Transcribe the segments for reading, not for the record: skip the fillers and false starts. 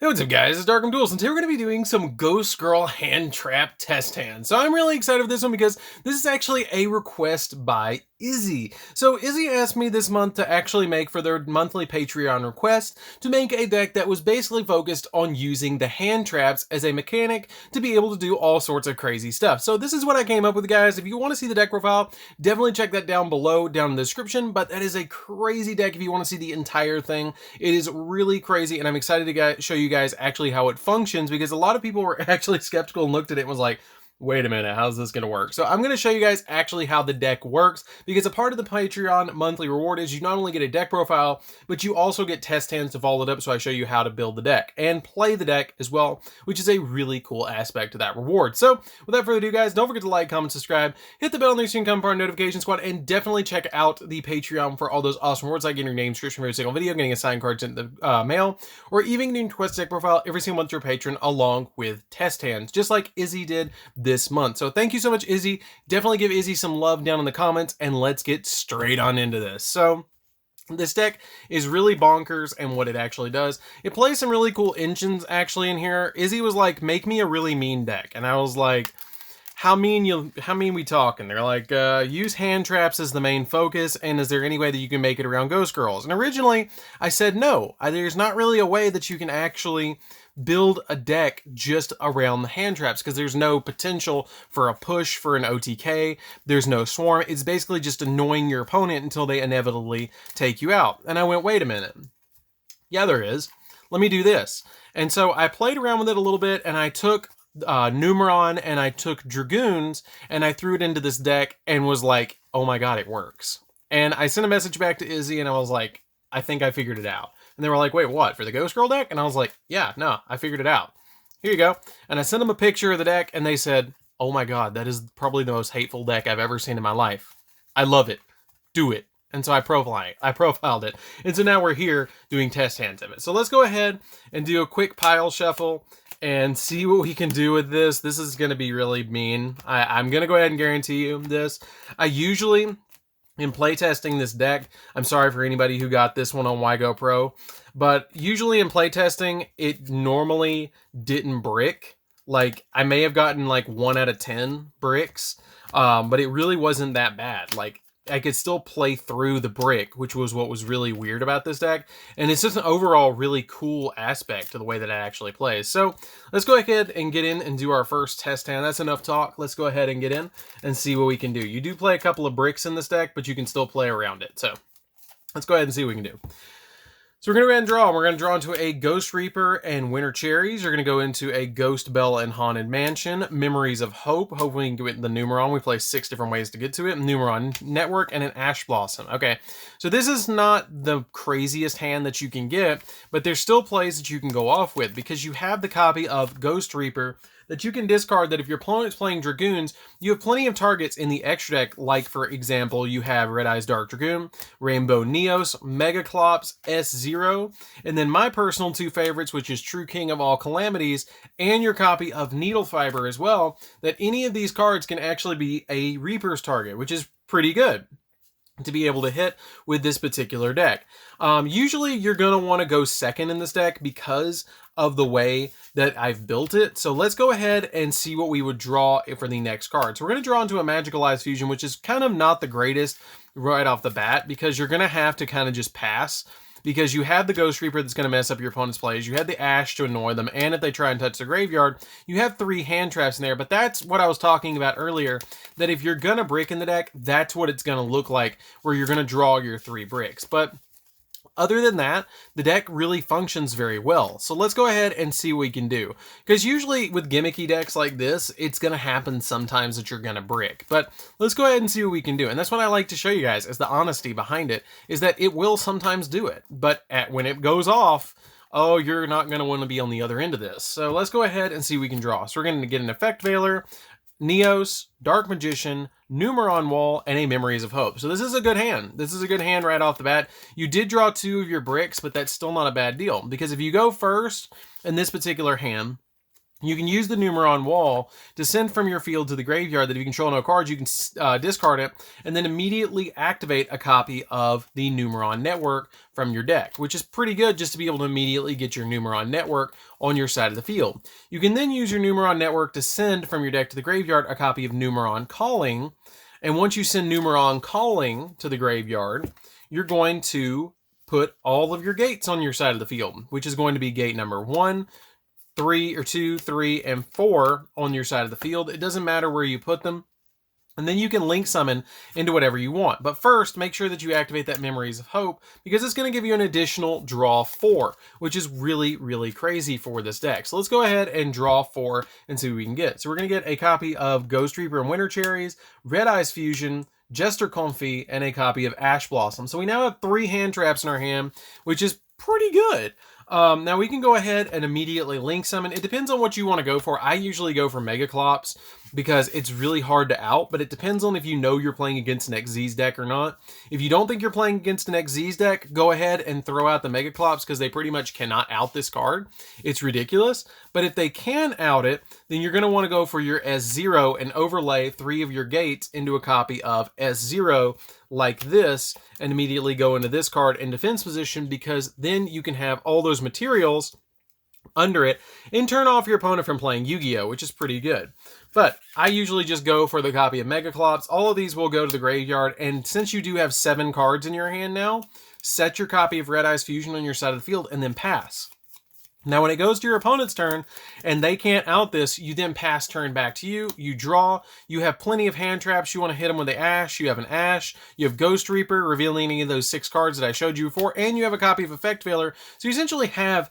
Hey, what's up guys, it's DarkArmedDuelist, and today we're going to be doing some Ghost Girl hand trap test hands. So I'm really excited for this one because this is actually a request by Izzy. So Izzy asked me this month to actually make, for their monthly Patreon request, to make a deck that was basically focused on using the hand traps as a mechanic to be able to do all sorts of crazy stuff. So this is what I came up with, guys. If you want to see the deck profile, definitely check that down below, down in the description, but that is a crazy deck if you want to see the entire thing. It is really crazy, and I'm excited to show you guys actually how it functions, because a lot of people were actually skeptical and looked at it and was like, wait a minute, how's this going to work? So I'm going to show you guys actually how the deck works, because a part of the Patreon monthly reward is you not only get a deck profile, but you also get test hands to follow it up, so I show you how to build the deck and play the deck as well, which is a really cool aspect to that reward. So without further ado, guys, don't forget to like, comment, subscribe, hit the bell on the screen, come part of notification squad, and definitely check out the Patreon for all those awesome rewards, like getting your name description for every single video, getting a signed card sent in the mail, or even getting a quest deck profile every single month through Patreon, along with test hands, just like Izzy did this month. So thank you so much, Izzy. Definitely give Izzy some love down in the comments, and let's get straight on into this. So this deck is really bonkers, and what it actually does, it plays some really cool engines actually in here. Izzy was like, make me a really mean deck, and I was like, how mean we talking? They're like, use hand traps as the main focus, and is there any way that you can make it around Ghost Girls? And originally I said no, there's not really a way that you can actually build a deck just around the hand traps, because there's no potential for a push for an OTK, there's no swarm, it's basically just annoying your opponent until they inevitably take you out. And I went, wait a minute, yeah there is, let me do this. And so I played around with it a little bit, and I took Numeron and I took Dragoons and I threw it into this deck and was like, oh my god, it works. And I sent a message back to Izzy and I was like, I think I figured it out. And they were like, wait, what, for the Ghost Girl deck? And I was like, yeah, no, I figured it out. Here you go. And I sent them a picture of the deck and they said, oh my god, that is probably the most hateful deck I've ever seen in my life. I love it. Do it. And so I profiled it. And so now we're here doing test hands of it. So let's go ahead and do a quick pile shuffle and see what we can do with this. This is going to be really mean. I'm going to go ahead and guarantee you this. I usually, in playtesting this deck, I'm sorry for anybody who got this one on Yugioh Pro, but usually in playtesting, it normally didn't brick. Like, I may have gotten like 1 out of 10 bricks, but it really wasn't that bad. Like, I could still play through the brick, which was what was really weird about this deck. And it's just an overall really cool aspect to the way that it actually plays. So let's go ahead and get in and do our first test hand. That's enough talk. Let's go ahead and get in and see what we can do. You do play a couple of bricks in this deck, but you can still play around it. So let's go ahead and see what we can do. So we're going to go ahead and draw. We're going to draw into a Ghost Reaper and Winter Cherries. You're going to go into a Ghost Bell and Haunted Mansion, Memories of Hope. Hopefully we can get the Numeron. We play 6 different ways to get to it. Numeron Network and an Ash Blossom. Okay, so this is not the craziest hand that you can get, but there's still plays that you can go off with, because you have the copy of Ghost Reaper that you can discard, that if your opponent's playing Dragoons, you have plenty of targets in the extra deck, like, for example, you have Red Eyes Dark Dragoon, Rainbow Neos, Mega Clops, S0, and then my personal 2 favorites, which is True King of All Calamities, and your copy of Needle Fiber as well, that any of these cards can actually be a Reaper's target, which is pretty good to be able to hit with this particular deck. Usually you're going to want to go second in this deck because of the way that I've built it. So let's go ahead and see what we would draw for the next card. So we're going to draw into a Magical Eyes Fusion, which is kind of not the greatest right off the bat, because you're going to have to kind of just pass, because you have the Ghost Reaper that's going to mess up your opponent's plays, you have the Ash to annoy them, and if they try and touch the graveyard, you have 3 hand traps in there. But that's what I was talking about earlier, that if you're going to brick in the deck, that's what it's going to look like, where you're going to draw your 3 bricks. But other than that, the deck really functions very well. So let's go ahead and see what we can do. Because usually with gimmicky decks like this, it's going to happen sometimes that you're going to brick. But let's go ahead and see what we can do. And that's what I like to show you guys, is the honesty behind it, is that it will sometimes do it. But when it goes off, oh, you're not going to want to be on the other end of this. So let's go ahead and see what we can draw. So we're going to get an Effect Veiler, Neos, Dark Magician, Numeron Wall, and a Memories of Hope. So this is a good hand. This is a good hand right off the bat. You did draw 2 of your bricks, but that's still not a bad deal, because if you go first in this particular hand, You can use the Numeron wall to send from your field to the graveyard that if you control no cards, you can discard it and then immediately activate a copy of the Numeron network from your deck, which is pretty good just to be able to immediately get your Numeron network on your side of the field. You can then use your Numeron network to send from your deck to the graveyard a copy of Numeron Calling. And once you send Numeron Calling to the graveyard, you're going to put all of your gates on your side of the field, which is going to be gate number 1, 3 or 2, 3, and 4 on your side of the field. It doesn't matter where you put them. And then you can link summon into whatever you want. But first, make sure that you activate that Memories of Hope because it's going to give you an additional draw 4, which is really, really crazy for this deck. So let's go ahead and draw 4 and see what we can get. So we're going to get a copy of Ghost Reaper and Winter Cherries, Red Eyes Fusion, Jester Confit, and a copy of Ash Blossom. So we now have 3 hand traps in our hand, which is pretty good. Now we can go ahead and immediately link summon. It depends on what you want to go for. I usually go for Mega Clops because it's really hard to out, but it depends on if you know you're playing against an XZ's deck or not. If you don't think you're playing against an XZ's deck, go ahead and throw out the Mega Clops because they pretty much cannot out this card. It's ridiculous. But if they can out it, then you're going to want to go for your S0 and overlay 3 of your gates into a copy of S0 like this and immediately go into this card in defense position because then you can have all those materials under it and turn off your opponent from playing Yu-Gi-Oh, which is pretty good. But I usually just go for the copy of Mega Clops. All of these will go to the graveyard, and since you do have 7 cards in your hand now, set your copy of Red Eyes Fusion on your side of the field and then pass. Now, when it goes to your opponent's turn and they can't out this, you then pass turn back to you. You draw. You have plenty of hand traps. You want to hit them with the Ash. You have an Ash. You have Ghost Reaper, revealing any of those 6 cards that I showed you before. And you have a copy of Effect Failure. So you essentially have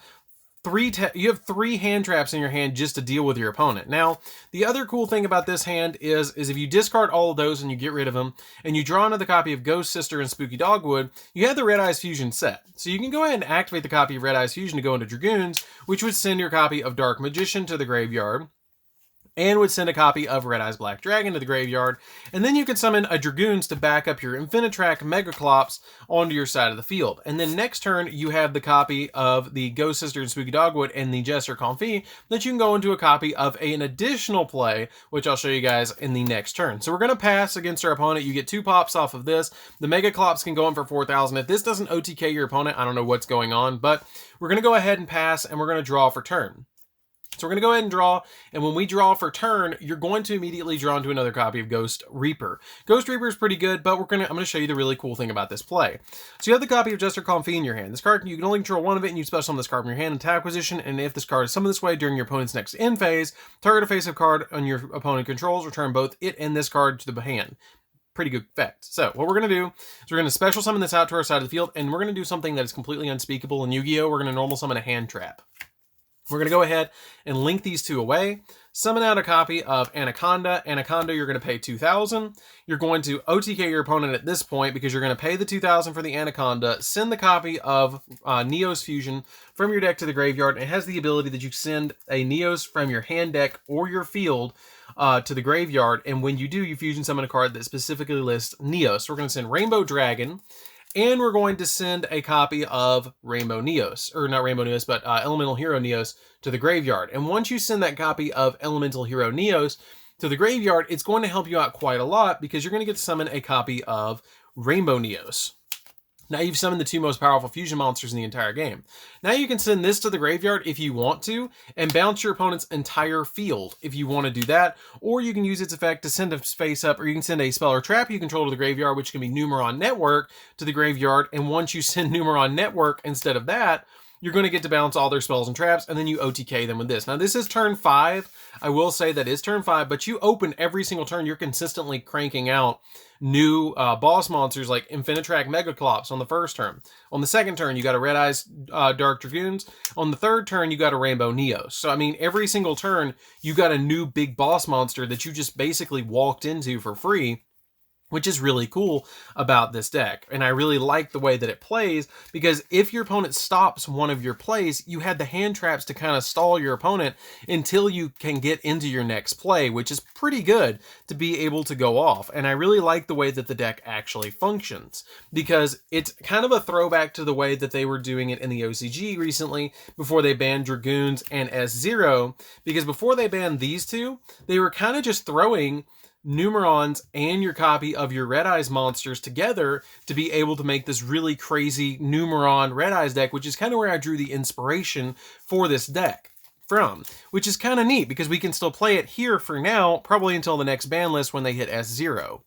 3 hand traps in your hand just to deal with your opponent. Now, the other cool thing about this hand is if you discard all of those and you get rid of them, and you draw another copy of Ghost Sister and Spooky Dogwood, you have the Red Eyes Fusion set. So you can go ahead and activate the copy of Red Eyes Fusion to go into Dragoons, which would send your copy of Dark Magician to the graveyard, and would send a copy of Red Eyes Black Dragon to the graveyard, and then you can summon a Dragoons to back up your Infinitrack Mega Clops onto your side of the field. And then next turn, you have the copy of the Ghost Sister and Spooky Dogwood and the Jester Confit that you can go into a copy of an additional play, which I'll show you guys in the next turn. So we're going to pass against our opponent. You get 2 pops off of this. The Mega Clops can go in for 4,000. If this doesn't OTK your opponent, I don't know what's going on, but we're going to go ahead and pass, and we're going to draw for turn. So we're going to go ahead and draw, and when we draw for turn, you're going to immediately draw into another copy of Ghost Reaper. Ghost Reaper is pretty good, but I'm going to show you the really cool thing about this play. So you have the copy of Jester Confit in your hand. This card, you can only control 1 of it, and you special summon this card from your hand in tap position, and if this card is summoned this way during your opponent's next end phase, target a face-up card on your opponent controls, return both it and this card to the hand. Pretty good effect. So what we're going to do is we're going to special summon this out to our side of the field, and we're going to do something that is completely unspeakable in Yu-Gi-Oh! We're going to normal summon a hand trap. We're going to go ahead and link these 2 away. Summon out a copy of Anaconda. Anaconda, you're going to pay 2,000. You're going to OTK your opponent at this point because you're going to pay the 2,000 for the Anaconda. Send the copy of Neos Fusion from your deck to the graveyard. It has the ability that you send a Neos from your hand deck or your field to the graveyard. And when you do, you fusion summon a card that specifically lists Neos. So we're going to send Rainbow Dragon. And we're going to send a copy of Rainbow Neos, or not Rainbow Neos, but Elemental Hero Neos to the graveyard. And once you send that copy of Elemental Hero Neos to the graveyard, it's going to help you out quite a lot because you're going to get to summon a copy of Rainbow Neos. Now you've summoned the 2 most powerful fusion monsters in the entire game. Now you can send this to the graveyard if you want to, and bounce your opponent's entire field if you want to do that, or you can use its effect to send a face up, or you can send a spell or trap you control to the graveyard, which can be Numeron Network to the graveyard, and once you send Numeron Network instead of that, you're going to get to bounce all their spells and traps, and then you OTK them with this. Now, this is turn 5. I will say that is turn 5, but you open every single turn. You're consistently cranking out new boss monsters like Infinitrack Mega Clops on the first turn. On the second turn, you got a Red Eyes Dark Dragoons. On the third turn, you got a Rainbow Neos. So, I mean, every single turn, you got a new big boss monster that you just basically walked into for free. which is really cool about this deck. And I really like the way that it plays, because if your opponent stops one of your plays, you had the hand traps to kind of stall your opponent until you can get into your next play, which is pretty good to be able to go off. And I really like the way that the deck actually functions, because it's kind of a throwback to the way that they were doing it in the OCG recently before they banned Dragoons and S0, because before they banned these two, they were kind of just throwing Numerons and your copy of your Red Eyes monsters together to be able to make this really crazy Numeron Red Eyes deck, which is kind of where I drew the inspiration for this deck from, which is kind of neat because we can still play it here for now, probably until the next ban list when they hit S0.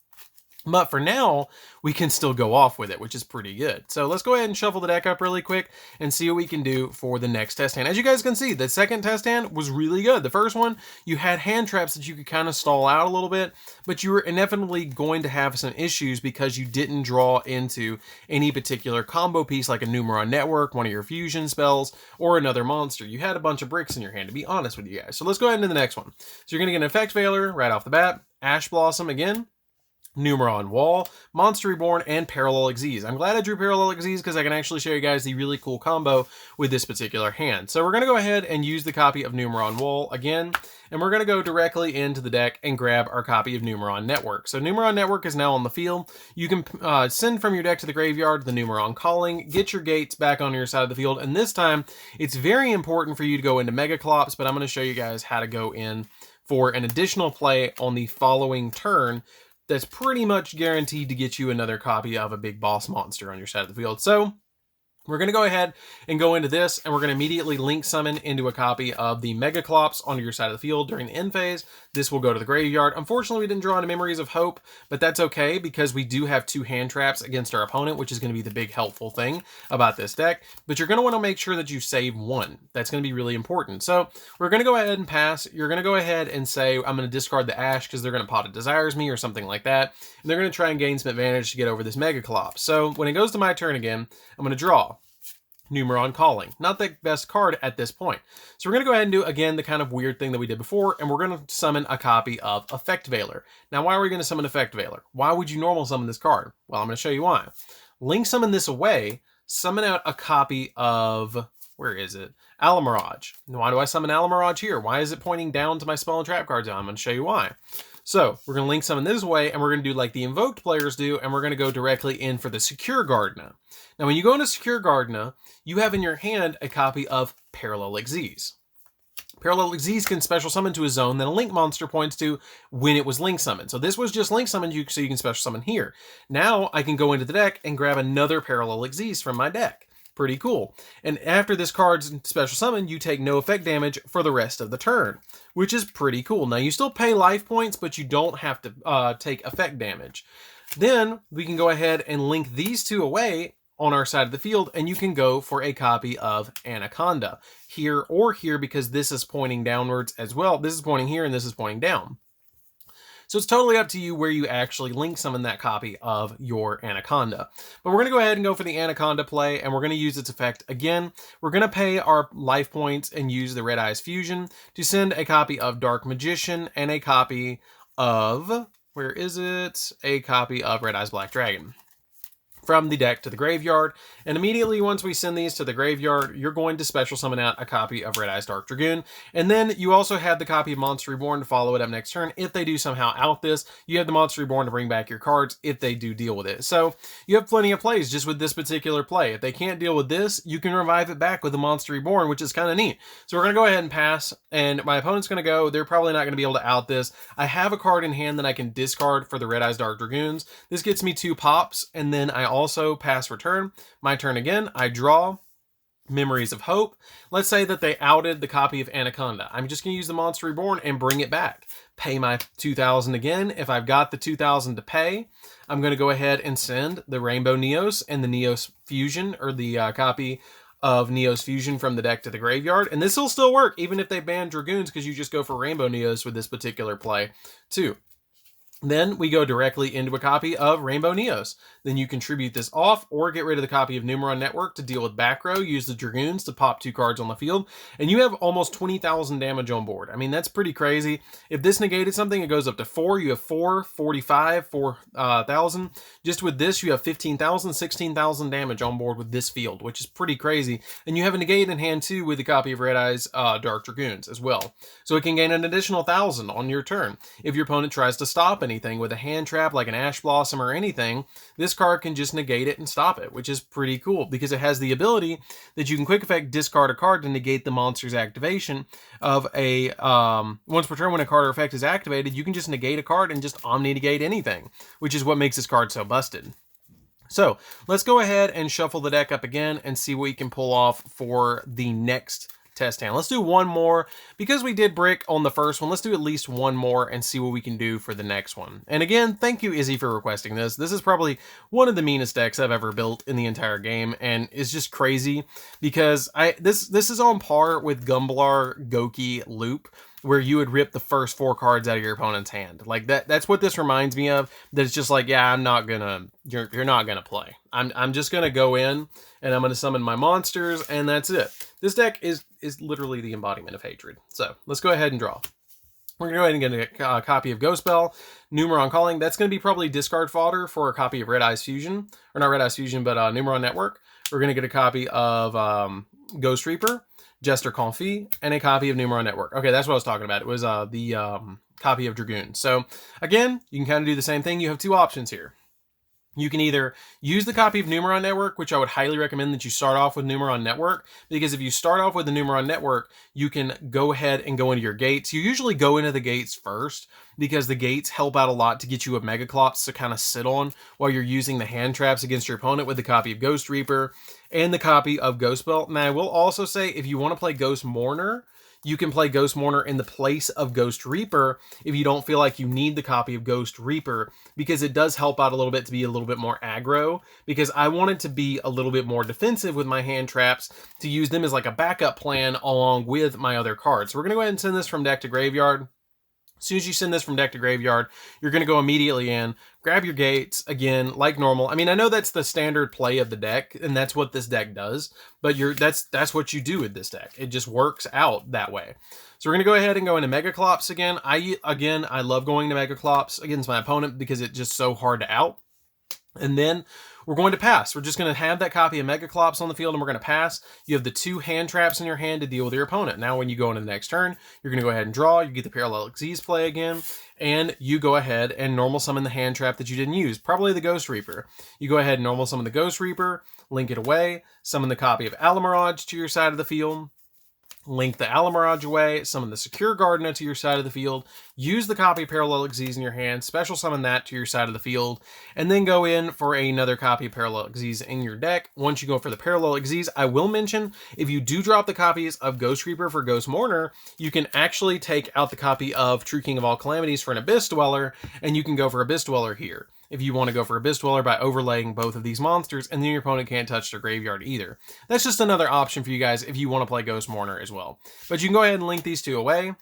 But for now, we can still go off with it, which is pretty good. So let's go ahead and shuffle the deck up really quick and see what we can do for the next test hand. As you guys can see, the second test hand was really good. The first one, you had hand traps that you could kind of stall out a little bit, but you were inevitably going to have some issues because you didn't draw into any particular combo piece like a Numeron Network, one of your fusion spells, or another monster. You had a bunch of bricks in your hand, to be honest with you guys. So let's go ahead into the next one. So you're going to get an Effect Veiler right off the bat, Ash Blossom again, Numeron Wall, Monster Reborn, and Parallel Xyz. I'm glad I drew Parallel Xyz because I can actually show you guys the really cool combo with this particular hand. So we're going to go ahead and use the copy of Numeron Wall again, and we're going to go directly into the deck and grab our copy of Numeron Network. So Numeron Network is now on the field. You can send from your deck to the graveyard the Numeron Calling, get your gates back on your side of the field, and this time it's very important for you to go into Mega Clops, but I'm going to show you guys how to go in for an additional play on the following turn that's pretty much guaranteed to get you another copy of a big boss monster on your side of the field. So we're going to go ahead and go into this, and we're going to immediately link summon into a copy of the Mega Clops onto your side of the field during the end phase. This will go to the graveyard. Unfortunately, we didn't draw any Memories of Hope, but that's okay because we do have 2 hand traps against our opponent, which is going to be the big helpful thing about this deck. But you're going to want to make sure that you save 1. That's going to be really important. So we're going to go ahead and pass. You're going to go ahead and say, I'm going to discard the Ash because they're going to Pot of Desires me or something like that. And they're going to try and gain some advantage to get over this Mega Clop. So when it goes to my turn again, I'm going to draw Numeron Calling. Not the best card at this point. So we're going to go ahead and do, again, the kind of weird thing that we did before, and we're going to summon a copy of Effect Veiler. Now, why are we going to summon Effect Veiler? Why would you normal summon this card? Well, I'm going to show you why. Link summon this away, summon out a copy of, where is it? Alamirage. Why do I summon Alamirage here? Why is it pointing down to my spell and trap cards? I'm going to show you why. So we're going to link summon this way, and we're going to do like the invoked players do, and we're going to go directly in for the Secure Gardna. Now, when you go into Secure Gardna, you have in your hand a copy of Parallel Xyz. Parallel Xyz can special summon to a zone that a link monster points to when it was link summoned. So this was just link summoned, so you can special summon here. Now I can go into the deck and grab another Parallel Xyz from my deck. Pretty cool. And after this card's special summon, you take no effect damage for the rest of the turn, which is pretty cool. Now, you still pay life points, but you don't have to take effect damage. Then we can go ahead and link these 2 away on our side of the field, and you can go for a copy of Anaconda here or here because this is pointing downwards as well. This is pointing here and this is pointing down. So it's totally up to you where you actually link summon that copy of your Anaconda. But we're going to go ahead and go for the Anaconda play, and we're going to use its effect again. We're going to pay our life points and use the Red Eyes Fusion to send a copy of Dark Magician and a copy of, where is it? A copy of Red Eyes Black Dragon from the deck to the graveyard. And immediately once we send these to the graveyard, you're going to special summon out a copy of Red Eyes Dark Dragoon. And then you also have the copy of Monster Reborn to follow it up next turn. If they do somehow out this, you have the Monster Reborn to bring back your cards if they do deal with it. So you have plenty of plays just with this particular play. If they can't deal with this, you can revive it back with the Monster Reborn, which is kind of neat. So we're going to go ahead and pass, and my opponent's going to go. They're probably not going to be able to out this. I have a card in hand that I can discard for the Red Eyes Dark Dragoons. This gets me 2 pops, and then I also pass return. My turn again, I draw Memories of Hope. Let's say that they outed the copy of Anaconda. I'm just going to use the Monster Reborn and bring it back. Pay my 2,000 again. If I've got the 2,000 to pay, I'm going to go ahead and send the Rainbow Neos and the Neos Fusion, or the copy of Neos Fusion from the deck to the graveyard. And this will still work even if they ban Dragoons, because you just go for Rainbow Neos with this particular play too. Then we go directly into a copy of Rainbow Neos. Then you contribute this off or get rid of the copy of Numeron Network to deal with back row, use the Dragoons to pop 2 cards on the field, and you have almost 20,000 damage on board. I mean, that's pretty crazy. If this negated something, it goes up to 4. You have 4, 45, 4,000. Just with this, you have 15,000, 16,000 damage on board with this field, which is pretty crazy. And you have a negate in hand too with a copy of Red Eye's Dark Dragoons as well. So it can gain an additional 1,000 on your turn. If your opponent tries to stop anything with a hand trap like an Ash Blossom or anything, this card can just negate it and stop it, which is pretty cool because it has the ability that you can quick effect discard a card to negate the monster's activation of a once per turn. When a card or effect is activated, you can just negate a card and just omni negate anything, which is what makes this card so busted. So let's go ahead and shuffle the deck up again and see what we can pull off for the next test hand. Let's do one more. Because we did brick on the first one, let's do at least one more and see what we can do for the next one. And again, thank you, Izzy, for requesting this. This is probably one of the meanest decks I've ever built in the entire game, and it's just crazy because this is on par with Gumblar Goki Loop, where you would rip the first 4 cards out of your opponent's hand. Like that's what this reminds me of. That it's just like, yeah, you're not gonna play. I'm just gonna go in and I'm gonna summon my monsters and that's it. This deck is literally the embodiment of hatred. So let's go ahead and draw. We're gonna go ahead and get a copy of Ghost Bell, Numeron Calling. That's gonna be probably discard fodder for a copy of Red Eyes Fusion, or not Red Eyes Fusion, but Numeron Network. We're gonna get a copy of Ghost Reaper, Jester Ko-Fi, and a copy of Numeron Network. Okay, that's what I was talking about. It was the copy of Dragoon. So again, you can kind of do the same thing. You have 2 options here. You can either use the copy of Numeron Network, which I would highly recommend that you start off with Numeron Network, because if you start off with the Numeron Network, you can go ahead and go into your gates. You usually go into the gates first, because the gates help out a lot to get you a Megaclops to kind of sit on while you're using the hand traps against your opponent with the copy of Ghost Reaper and the copy of Ghost Belt. Now, I will also say, if you want to play Ghost Mourner, you can play Ghost Mourner in the place of Ghost Reaper if you don't feel like you need the copy of Ghost Reaper, because it does help out a little bit to be a little bit more aggro, because I wanted to be a little bit more defensive with my hand traps to use them as like a backup plan along with my other cards. So we're going to go ahead and send this from deck to graveyard. As soon as you send this from deck to graveyard, you're going to go immediately in, grab your gates, again, like normal. I mean, I know that's the standard play of the deck, and that's what this deck does, but that's what you do with this deck. It just works out that way. So we're going to go ahead and go into Megaclops again. I love going to Megaclops against my opponent because it's just so hard to out. And then we're going to pass. We're just going to have that copy of Megaclops on the field, and we're going to pass. You have the 2 hand traps in your hand to deal with your opponent. Now, when you go into the next turn, you're going to go ahead and draw. You get the Parallel Xyz play again, and you go ahead and normal summon the hand trap that you didn't use, probably the Ghost Reaper. You go ahead and normal summon the Ghost Reaper, link it away, summon the copy of Alamirage to your side of the field, link the Alamirage away, summon the Secure Gardener to your side of the field, use the copy of Parallel Xyz in your hand, special summon that to your side of the field, and then go in for another copy of Parallel Xyz in your deck. Once you go for the Parallel Xyz, I will mention, if you do drop the copies of Ghost Reaper for Ghost Mourner, you can actually take out the copy of True King of All Calamities for an Abyss Dweller, and you can go for Abyss Dweller here, if you want to go for Abyss Dweller by overlaying both of these monsters, and then your opponent can't touch their graveyard either. That's just another option for you guys if you want to play Ghost Mourner as well. But you can go ahead and link these 2 away,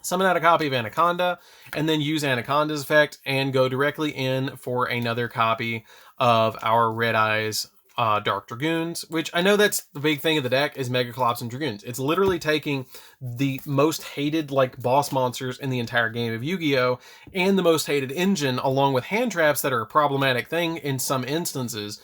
summon out a copy of Anaconda, and then use Anaconda's effect and go directly in for another copy of our Red Eyes Dark Dragoons, which I know that's the big thing of the deck is Megaclops and Dragoons. It's literally taking the most hated like boss monsters in the entire game of Yu-Gi-Oh! And the most hated engine along with hand traps that are a problematic thing in some instances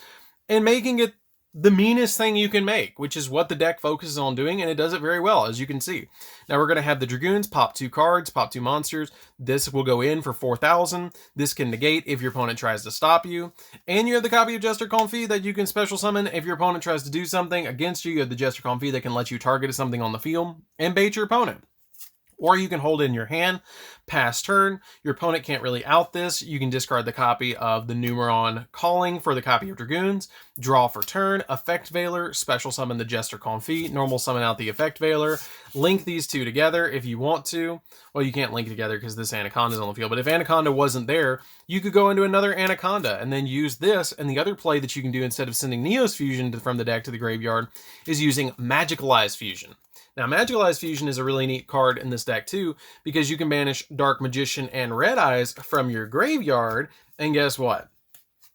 and making it the meanest thing you can make, which is what the deck focuses on doing, and it does it very well, as you can see. Now we're going to have the Dragoons pop 2 cards, pop 2 monsters. This will go in for 4,000. This can negate if your opponent tries to stop you. And you have the copy of Jester Ko-Fi that you can special summon if your opponent tries to do something against you. You have the Jester Ko-Fi that can let you target something on the field and bait your opponent. Or you can hold it in your hand, pass turn. Your opponent can't really out this. You can discard the copy of the Numeron Calling for the copy of Dragoons, draw for turn, Effect Veiler, special summon the Jester Ko-Fi, normal summon out the Effect Veiler, link these 2 together if you want to. Well, you can't link it together because this Anaconda is on the field, but if Anaconda wasn't there, you could go into another Anaconda and then use this, and the other play that you can do instead of sending Neos Fusion from the deck to the graveyard is using Magicalized Fusion. Now, Magical Eyes Fusion is a really neat card in this deck too, because you can banish Dark Magician and Red Eyes from your graveyard, and guess what?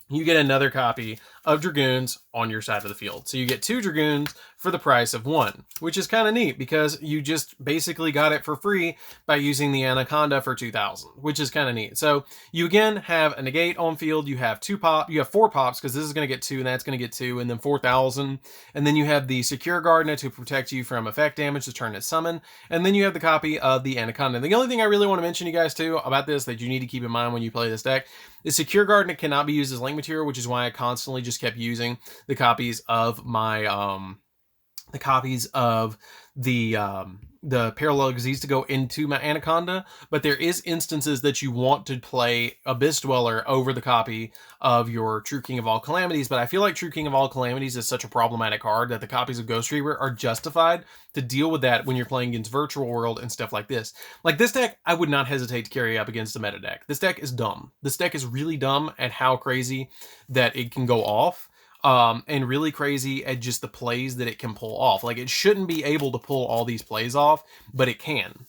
You get another copy of Dragoons on your side of the field. So you get 2 Dragoons for the price of 1, which is kind of neat because you just basically got it for free by using the Anaconda for 2,000, which is kind of neat. So you again have a negate on field. You have 4 pops because this is going to get 2 and that's going to get 2, and then 4,000. And then you have the Secure Gardener to protect you from effect damage to turn it summon. And then you have the copy of the Anaconda. The only thing I really want to mention you guys too about this that you need to keep in mind when you play this deck is Secure Gardener cannot be used as link material, which is why I constantly just kept using the copies of my the Parallel Disease to go into my Anaconda. But there is instances that you want to play Abyss Dweller over the copy of your True King of All Calamities, but I feel like True King of All Calamities is such a problematic card that the copies of Ghost Reaver are justified to deal with that when you're playing against Virtual World and stuff like this. Like this deck, I would not hesitate to carry up against a meta deck. This deck is dumb. This deck is really dumb at how crazy that it can go off. And really crazy at just the plays that it can pull off. Like, it shouldn't be able to pull all these plays off, but it can.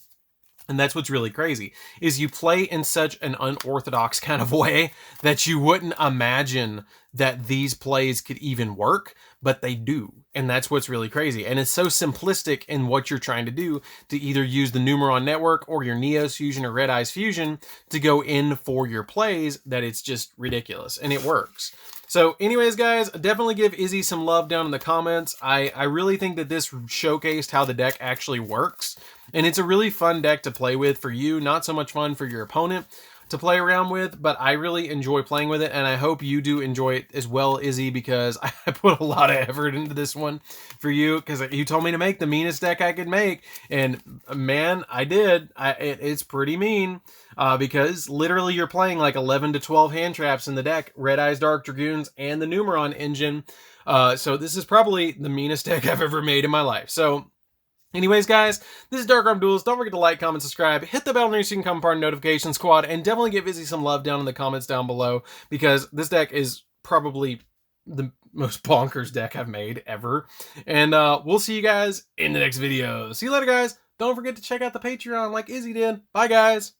And that's what's really crazy, is you play in such an unorthodox kind of way that you wouldn't imagine that these plays could even work, but they do. And that's what's really crazy. And it's so simplistic in what you're trying to do to either use the Numeron Network or your Neos Fusion or Red Eyes Fusion to go in for your plays that it's just ridiculous. And it works. So anyways, guys, definitely give Izzy some love down in the comments. I really think that this showcased how the deck actually works. And it's a really fun deck to play with for you. Not so much fun for your opponent to play around with, but I really enjoy playing with it, and I hope you do enjoy it as well, Izzy, because I put a lot of effort into this one for you, because you told me to make the meanest deck I could make, and man, I did. It's pretty mean, because literally you're playing like 11 to 12 hand traps in the deck, Red Eyes Dark Dragoons, and the Numeron engine, so this is probably the meanest deck I've ever made in my life. So anyways, guys, this is DarkArmedDuelist. Don't forget to like, comment, subscribe, hit the bell near so you can come part of the notification squad, and definitely give Izzy some love down in the comments down below, because this deck is probably the most bonkers deck I've made ever. And we'll see you guys in the next video. See you later, guys. Don't forget to check out the Patreon like Izzy did. Bye, guys.